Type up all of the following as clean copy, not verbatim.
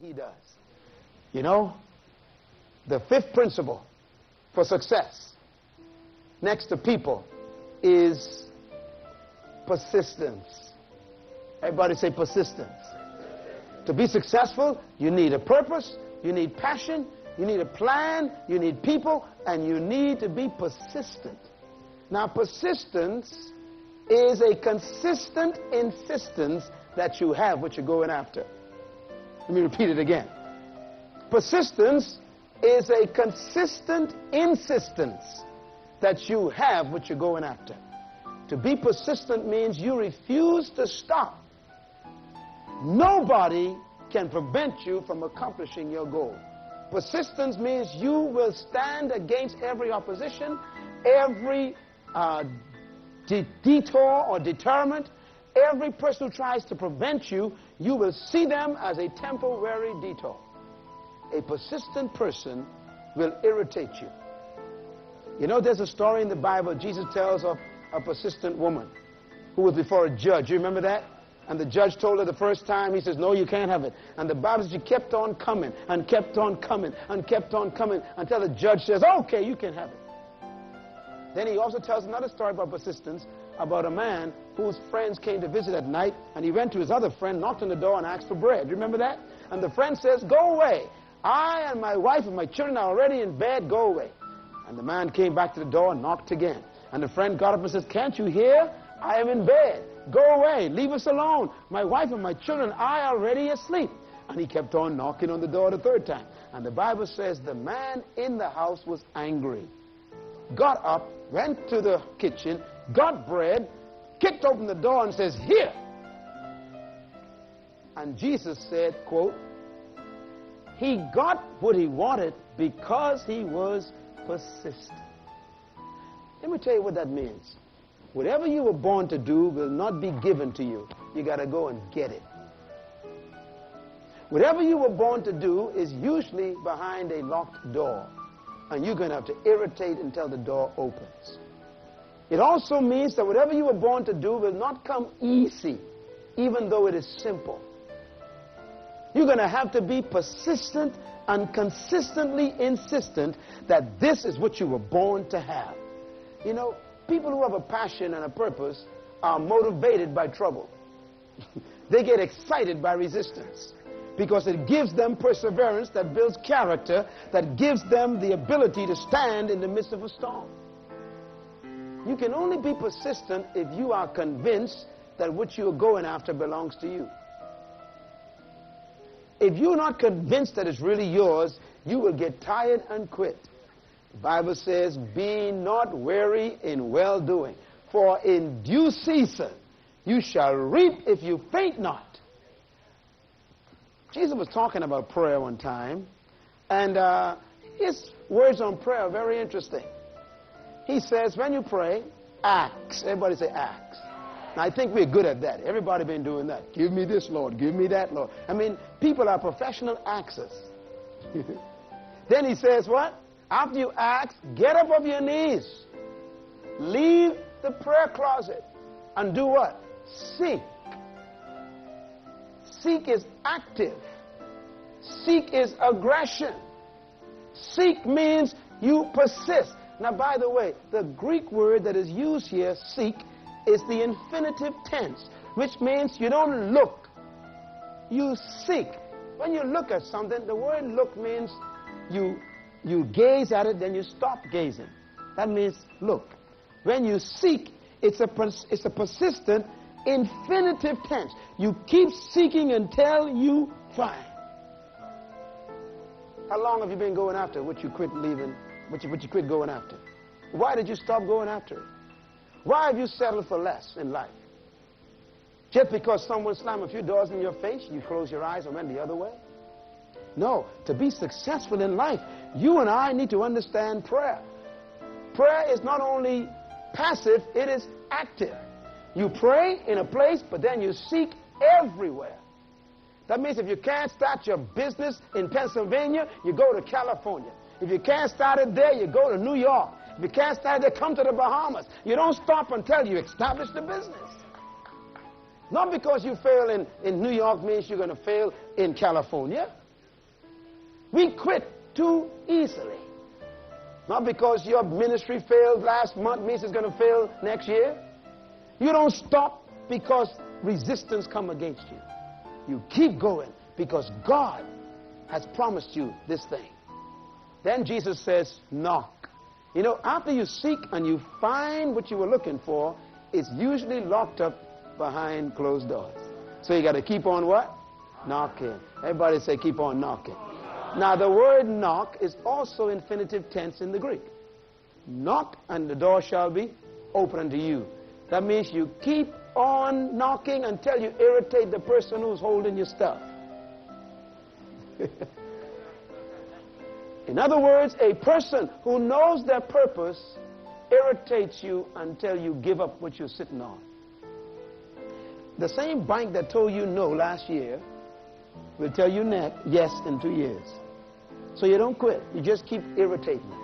he does. You know, the fifth principle for success next to people is persistence. Everybody say persistence. To be successful, you need a purpose, you need passion, you need a plan, you need people, and you need to be persistent. Now, persistence is a consistent insistence that you have what you're going after. Let me repeat it again. Persistence is a consistent insistence that you have what you're going after. To be persistent means you refuse to stop. Nobody can prevent you from accomplishing your goal. Persistence means you will stand against every opposition, every detour or deterrent. Every person who tries to prevent you, you will see them as a temporary detour. A persistent person will irritate you. You know, there's a story in the Bible Jesus tells of a persistent woman who was before a judge. You remember that? And the judge told her the first time, he says, no, you can't have it. And the Bible says she kept on coming and kept on coming and kept on coming until the judge says, okay, you can have it. Then he also tells another story about persistence, about a man whose friends came to visit at night, and he went to his other friend, knocked on the door, and asked for bread. You remember that? And the friend says, go away. I and my wife and my children are already in bed. Go away. And the man came back to the door and knocked again. And the friend got up and says, can't you hear? I am in bed. Go away. Leave us alone. My wife and my children are already asleep. And he kept on knocking on the door the third time. And the Bible says the man in the house was angry. Got up, went to the kitchen, got bread, kicked open the door and says, here. And Jesus said, quote, he got what he wanted because he was persistent. Let me tell you what that means. Whatever you were born to do will not be given to you. You got to go and get it. Whatever you were born to do is usually behind a locked door. And you're going to have to irritate until the door opens. It also means that whatever you were born to do will not come easy, even though it is simple. You're going to have to be persistent and consistently insistent that this is what you were born to have. You know, people who have a passion and a purpose are motivated by trouble. They get excited by resistance because it gives them perseverance that builds character, that gives them the ability to stand in the midst of a storm. You can only be persistent if you are convinced that what you are going after belongs to you. If you're not convinced that it's really yours, you will get tired and quit. The Bible says, be not weary in well-doing, for in due season you shall reap if you faint not. Jesus was talking about prayer one time, and his words on prayer are very interesting. He says, when you pray, ask. Everybody say ask. Now, I think we're good at that. Everybody been doing that. Give me this, Lord. Give me that, Lord. I mean, people are professional axers. Then he says what? After you ask, get up off your knees. Leave the prayer closet and do what? Seek. Seek is active. Seek is aggression. Seek means you persist. Now, by the way, the Greek word that is used here, seek, is the infinitive tense, which means you don't look, you seek. When you look at something, the word look means you gaze at it, then you stop gazing. That means look. When you seek, it's a persistent infinitive tense. You keep seeking until you find. How long have you been going after what you quit leaving, what you quit going after? Why did you stop going after it? Why have you settled for less in life? Just because someone slammed a few doors in your face, you close your eyes and went the other way? No, to be successful in life, you and I need to understand prayer. Prayer is not only passive, it is active. You pray in a place, but then you seek everywhere. That means if you can't start your business in Pennsylvania, you go to California. If you can't start it there, you go to New York. If you can't start it there, come to the Bahamas. You don't stop until you establish the business. Not because you fail in New York means you're going to fail in California. We quit too easily. Not because your ministry failed last month means it's going to fail next year. You don't stop because resistance come against you. You keep going because God has promised you this thing. Then Jesus says, knock. You know, after you seek and you find what you were looking for, it's usually locked up behind closed doors. So you got to keep on what? Knocking. Everybody say, keep on knocking. Now, the word knock is also infinitive tense in the Greek. Knock, and the door shall be open unto you. That means you keep on knocking until you irritate the person who's holding your stuff. In other words, a person who knows their purpose irritates you until you give up what you're sitting on. The same bank that told you no last year will tell you yes in 2 years. So you don't quit. You just keep irritating them.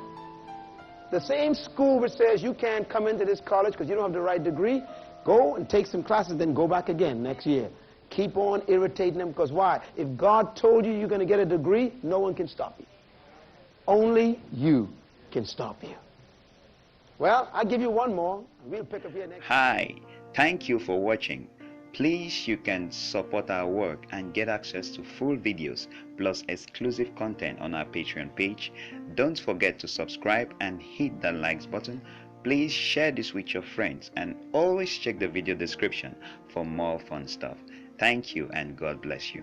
The same school which says you can't come into this college because you don't have the right degree, go and take some classes, then go back again next year. Keep on irritating them, because why? If God told you you're going to get a degree, no one can stop you. Only you can stop you. Well, I'll give you one more. We'll pick up here next. Hi, thank you for watching. Please, you can support our work and get access to full videos plus exclusive content on our Patreon page. Don't forget to subscribe and hit the likes button. Please share this with your friends and always check the video description for more fun stuff. Thank you and God bless you.